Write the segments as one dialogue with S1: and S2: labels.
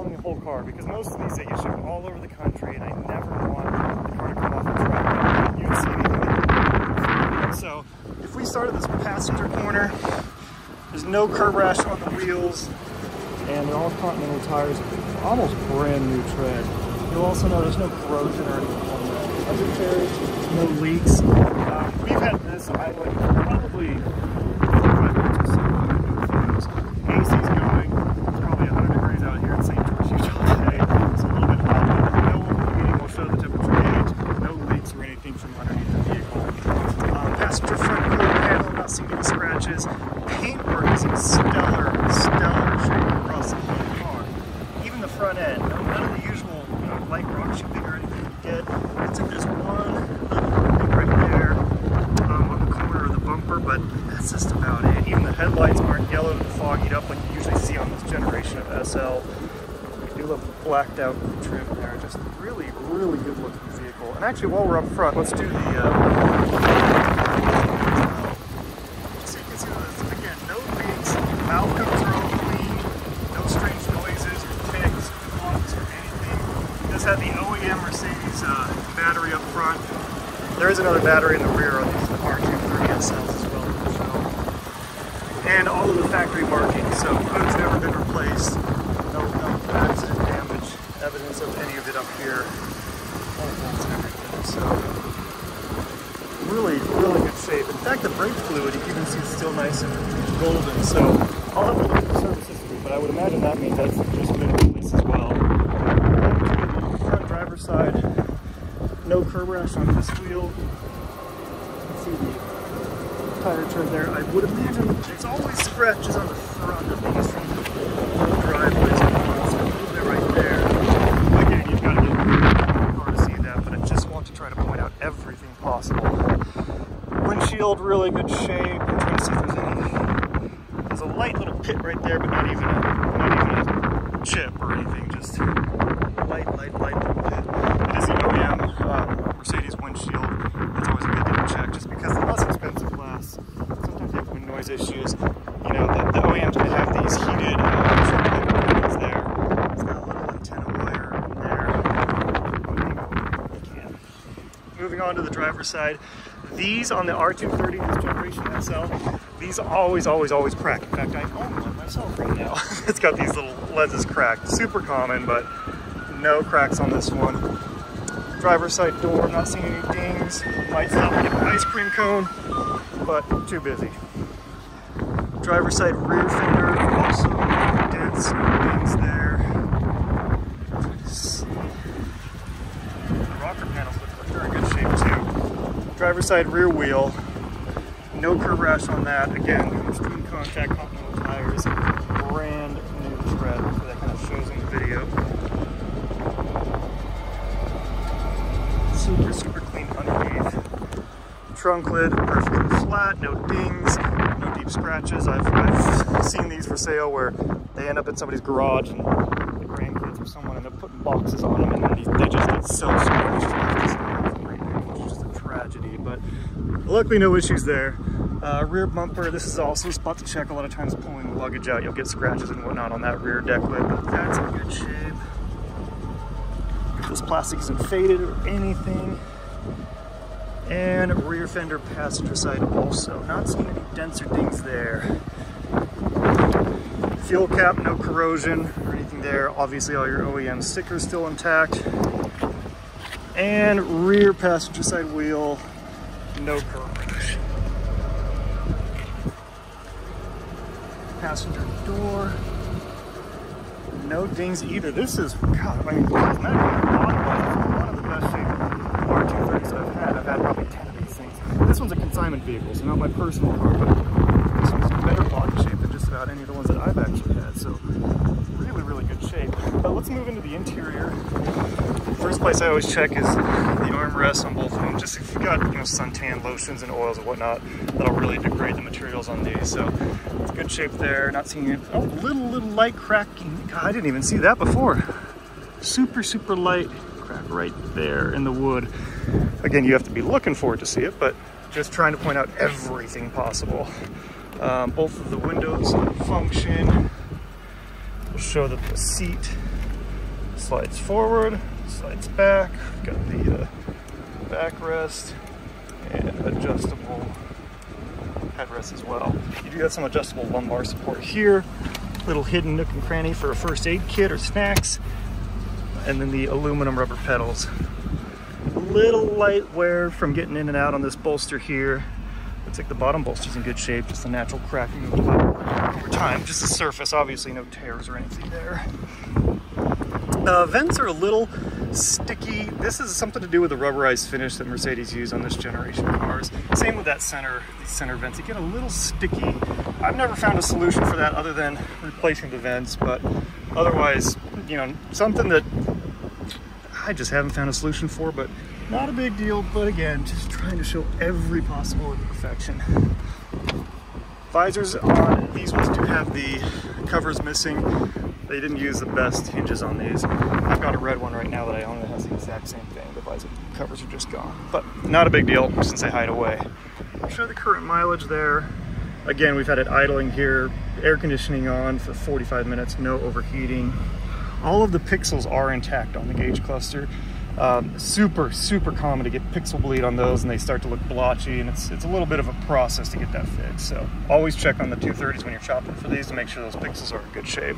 S1: installing the whole car, because most of these they get shipped all over the country, and I never want the car to come off the track. You'd see anything. So if we start at this passenger corner, there's no curb rash on the wheels, and they're all Continental tires, almost brand new tread. You'll also notice no corrosion or anything on the undercarriage, no leaks. We've had this idling probably 45 minutes or so. AC's going. It's probably 100 degrees out here in St. George, Utah today. It's a little bit hot. No overheating will show the temperature gauge. No leaks or anything from underneath the vehicle. Passenger front quarter panel, not seeing any scratches. Paintwork is in stellar shape across the whole car. Even the front end, none of the usual light rock chipping or anything you get. Looks like there's one little thing right there on the corner of the bumper, but that's just about it. Even the headlights aren't yellowed and foggied up like you usually see on this generation of SL. We do love the blacked out trim there. Just really, really good looking vehicle. And actually, while we're up front, let's do the valve covers are all clean, no strange noises or ticks or clunks or anything. It does have the OEM Mercedes battery up front. There is another battery in the rear on these R230 SLs as well. And all of the factory markings, so hood's never been replaced. No accident damage, evidence of any of it up here. All bolts and everything. So really, really good shape. In fact, the brake fluid, you can even see it's still nice and golden. So I'll have to look at the service history, but I would imagine that means that's just been released as well. Front driver's side, no curb rash on this wheel. You can see the tire tread there. I would imagine there's always scratches on the front of these from the driveways and whatnot, so a little bit right there. Again, you've got to get in the car to see that, but I just want to try to point out everything possible. Windshield, really good shape. I'm trying to see if there's any. There's a light little pit right there, but not even a chip or anything. Just light little pit. It is the OEM Mercedes windshield. That's always a good thing to check, just because they're less expensive glass. Sometimes you have wind noise issues. You know, the OEMs may have these heated things there. It's got a little antenna wire in there. Moving on to the driver's side. These on the R230, this generation SL, these always crack. In fact, I own one myself right now. It's got these little lenses cracked. Super common, but no cracks on this one. Driver's side door, not seeing any dings. Might stop and get an ice cream cone, but too busy. Driver's side rear fender, also dents, dings there. The rocker panels look like they're in good shape too. Driver's side rear wheel, no curb rash on that. Again, extreme contact Continental tires, brand new tread. So that kind of shows in the video. Super clean underneath. Trunk lid, perfectly flat, no dings, no deep scratches. I've seen these for sale where they end up in somebody's garage and the grandkids or someone end up putting boxes on them, and then they just get so scratched. It's just a tragedy, but luckily no issues there. Rear bumper, this is also a spot to check. A lot of times pulling the luggage out, you'll get scratches and whatnot on that rear deck lid, but that's in good shape. This plastic isn't faded or anything. And rear fender passenger side also. Not seeing any dents or dings there. Fuel cap, no corrosion or anything there. Obviously all your OEM stickers still intact. And rear passenger side wheel, no curb rash. Passenger door, no dings either. This is, God, I mean, cosmetically, one of the best shaped R230s I've had. I've had probably 10 of these things. This one's a consignment vehicle, so not my personal car, but this one's better body shape than just about any of the ones that I've actually had. So really good shape. But let's move into the interior. First place I always check is the armrests on both of them. Just if you've got suntan lotions and oils and whatnot, that'll really degrade the materials on these. So it's good shape there. Not seeing it. Oh, little light cracking. God, I didn't even see that before. Super light crack right there in the wood. Again, you have to be looking for it to see it, but just trying to point out everything possible. Both of the windows function. We'll show that the seat Slides forward, slides back. Got the backrest and adjustable headrest as well. You do have some adjustable lumbar support here. Little hidden nook and cranny for a first aid kit or snacks. And then the aluminum rubber pedals. A little light wear from getting in and out on this bolster here. Looks like the bottom bolster's in good shape, just a natural cracking over time. Just the surface, obviously no tears or anything there. Vents are a little sticky. This is something to do with the rubberized finish that Mercedes used on this generation of cars. Same with that these center vents. They get a little sticky. I've never found a solution for that other than replacing the vents, but otherwise, you know, something that I just haven't found a solution for, but not a big deal. But again, just trying to show every possible imperfection. Visors on these ones do have the covers missing. They didn't use the best hinges on these. I've got a red one right now that I own that has the exact same thing. The visor covers are just gone, but not a big deal since they hide away. I'll show the current mileage there. Again, we've had it idling here, air conditioning on for 45 minutes, no overheating. All of the pixels are intact on the gauge cluster. Super common to get pixel bleed on those and they start to look blotchy, and it's a little bit of a process to get that fixed. So always check on the 230s when you're shopping for these to make sure those pixels are in good shape.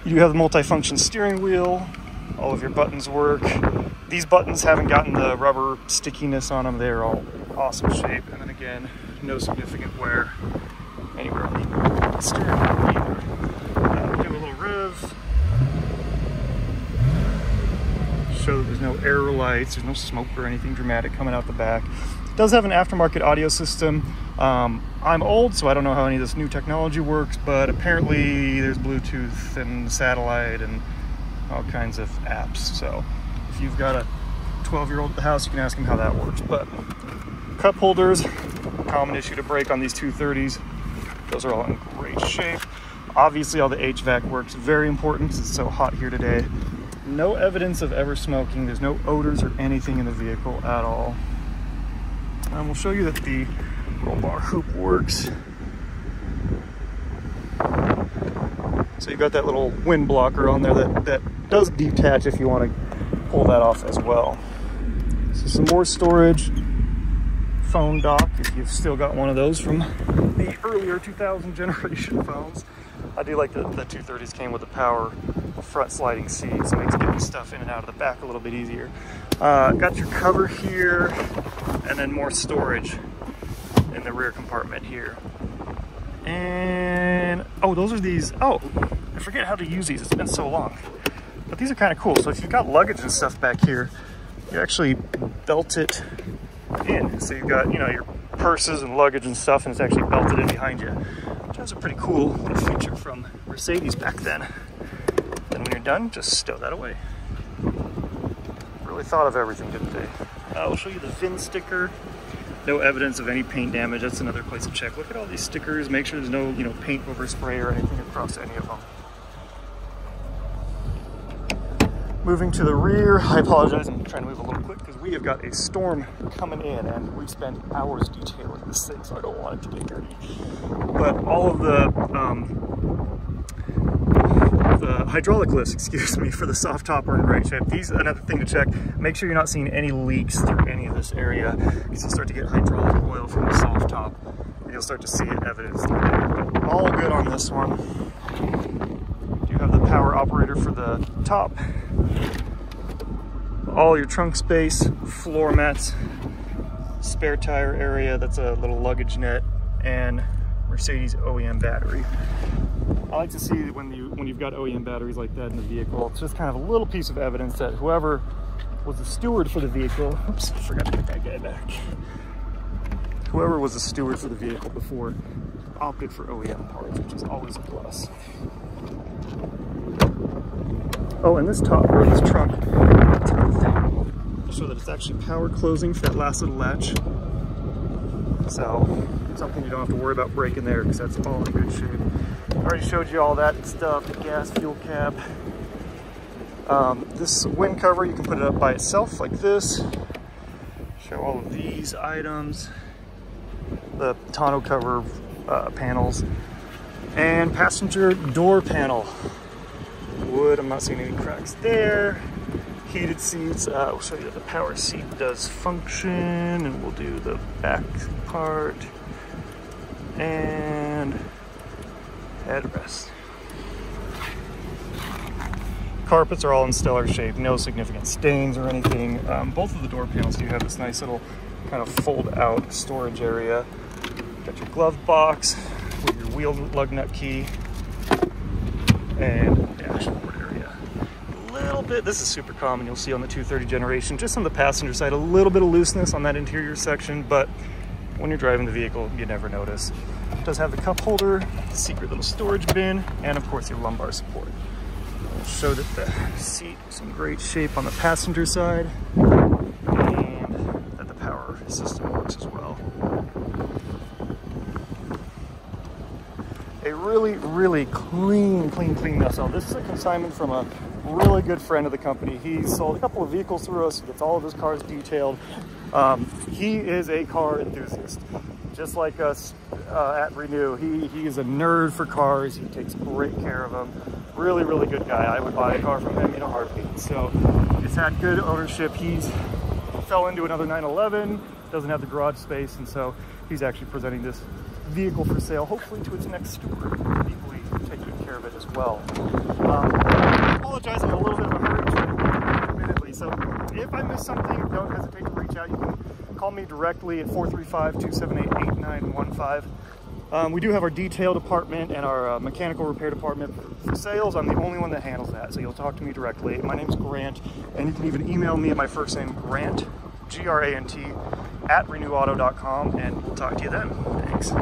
S1: You do have the multi-function steering wheel. All of your buttons work. These buttons haven't gotten the rubber stickiness on them. They're all awesome shape. And then again, no significant wear anywhere on the steering wheel either. Do a little rev. Show that there's no error lights, there's no smoke or anything dramatic coming out the back. It does have an aftermarket audio system. I'm old, so I don't know how any of this new technology works, but apparently there's Bluetooth and satellite and all kinds of apps. So if you've got a 12-year-old at the house, you can ask him how that works. But cup holders, common issue to break on these 230s. Those are all in great shape. Obviously all the HVAC works, very important because it's so hot here today. No evidence of ever smoking. There's no odors or anything in the vehicle at all. And we'll show you that the roll bar hoop works. So you've got that little wind blocker on there that does detach if you want to pull that off as well. So some more storage. Phone dock, if you've still got one of those from the earlier 2000 generation phones. I do like that the 230s came with the power front sliding seats. It makes getting stuff in and out of the back a little bit easier. Got your cover here, and then more storage in the rear compartment here. And, oh, those are these, oh, I forget how to use these. It's been so long. But these are kind of cool. So if you've got luggage and stuff back here, you actually belt it in. So you've got, you know, your purses and luggage and stuff, and it's actually belted in behind you. Which was a pretty cool little feature from Mercedes back then. Then when you're done, just stow that away. Really thought of everything, didn't they? I'll show you the VIN sticker. No evidence of any paint damage. That's another place to check. Look at all these stickers. Make sure there's no, you know, paint overspray or anything across any of them. Moving to the rear, I apologize, I'm trying to move a little quick because we have got a storm coming in and we've spent hours detailing this thing, so I don't want it to get dirty. But all of the hydraulic lifts, excuse me, for the soft top are in great shape. These, another thing to check, make sure you're not seeing any leaks through any of this area because you'll start to get hydraulic oil from the soft top and you'll start to see it evidenced through there. But all good on this one. You have the power operator for the top. All your trunk space, floor mats, spare tire area, that's a little luggage net, and Mercedes OEM battery. I like to see that when you've got OEM batteries like that in the vehicle, it's just kind of a little piece of evidence that whoever was the steward for the vehicle, oops, I forgot to get that guy back. Whoever was the steward for the vehicle before opted for OEM parts, which is always a plus. Oh, and this top or this trunk, that's another thing. So that it's actually power closing for that last little latch. So something you don't have to worry about breaking there because that's all in good shape. I already showed you all that stuff, the gas fuel cap. This wind cover, you can put it up by itself like this. Show all of these items. The tonneau cover panels. And passenger door panel. wood. I'm not seeing any cracks there. Heated seats. We'll show you that the power seat does function, and we'll do the back part and headrest. Carpets are all in stellar shape, no significant stains or anything. Both of the door panels do have this nice little kind of fold out storage area. Got your glove box with your wheel lug nut key and dashboard area. A little bit, this is super common, you'll see on the 230 generation, just on the passenger side, a little bit of looseness on that interior section, but when you're driving the vehicle, you never notice. It does have the cup holder, secret little storage bin, and of course your lumbar support. I'll show that the seat is in great shape on the passenger side, and that the power system works as well. A really clean Nusel. This is a consignment from a really good friend of the company. He sold a couple of vehicles through us. He gets all of his cars detailed. He is a car enthusiast, just like us at Renew. He is a nerd for cars. He takes great care of them. Really good guy. I would buy a car from him in a heartbeat. So it's had good ownership. He's fell into another 911, doesn't have the garage space, and so he's actually presenting this vehicle for sale, hopefully to its next steward, equally taking care of it as well. I apologize, I'm in a little bit of a hurry, admittedly, so if I miss something, don't hesitate to reach out. You can call me directly at 435-278-8915. We do have our detail department and our mechanical repair department for sales. I'm the only one that handles that, so you'll talk to me directly. My name's Grant, and you can even email me at my first name, Grant, Grant, @renewauto.com, and we'll talk to you then. Thanks.